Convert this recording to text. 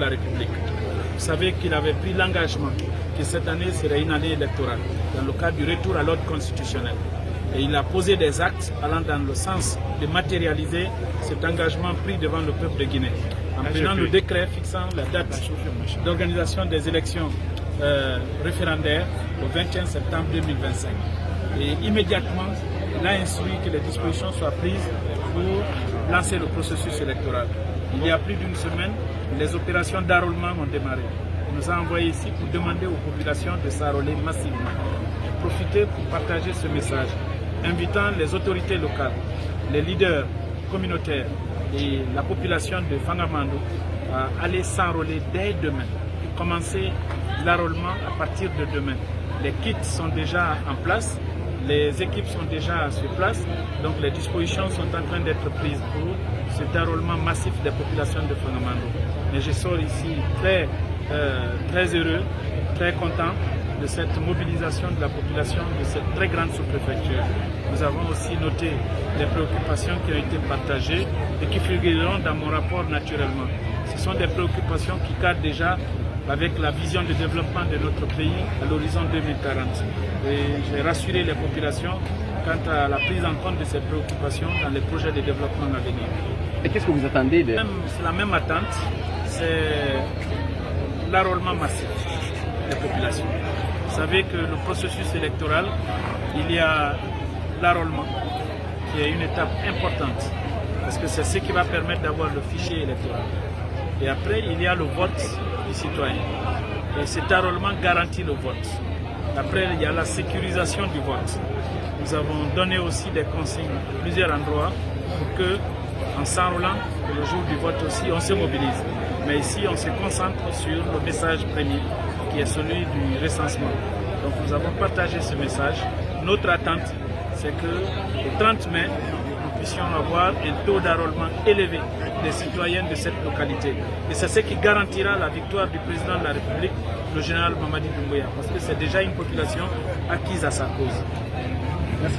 la République. Vous savez qu'il avait pris l'engagement que cette année serait une année électorale, dans le cadre du retour à l'ordre constitutionnel. Et il a posé des actes allant dans le sens de matérialiser cet engagement pris devant le peuple de Guinée, en prenant le décret fixant la date d'organisation des élections référendaires au 21 septembre 2025. Et immédiatement, il a instruit que les dispositions soient prises pour lancer le processus électoral. Il y a plus d'une semaine, les opérations d'enrôlement ont démarré. Il nous a envoyé ici pour demander aux populations de s'enrôler massivement. Profiter pour partager ce message, invitant les autorités locales, les leaders communautaires et la population de Fangamando à aller s'enrôler dès demain. Commencer l'enrôlement à partir de demain. Les kits sont déjà en place, les équipes sont déjà sur place, donc les dispositions sont en train d'être prises pour cet enrôlement massif des populations de Fangamando. Mais je sors ici très heureux, très content de cette mobilisation de la population de cette très grande sous-préfecture. Nous avons aussi noté les préoccupations qui ont été partagées et qui figureront dans mon rapport naturellement. Ce sont des préoccupations qui cadrent déjà avec la vision de développement de notre pays à l'horizon 2040. Et j'ai rassuré les populations quant à la prise en compte de ces préoccupations dans les projets de développement à venir. Et qu'est-ce que vous attendez de... C'est la même attente, c'est l'enrôlement massif des populations. Vous savez que le processus électoral, il y a l'enrôlement, qui est une étape importante, parce que c'est ce qui va permettre d'avoir le fichier électoral. Et après, il y a le vote des citoyens. Et cet enrôlement garantit le vote. Après, il y a la sécurisation du vote. Nous avons donné aussi des consignes à plusieurs endroits pour que, en s'enrôlant, le jour du vote aussi, on se mobilise. Mais ici, on se concentre sur le message premier, qui est celui du recensement. Donc nous avons partagé ce message. Notre attente, c'est que le 30 mai, nous puissions avoir un taux d'enrôlement élevé des citoyens de cette localité. Et c'est ce qui garantira la victoire du président de la République, le général Mamadi Doumbouya, parce que c'est déjà une population acquise à sa cause. Merci.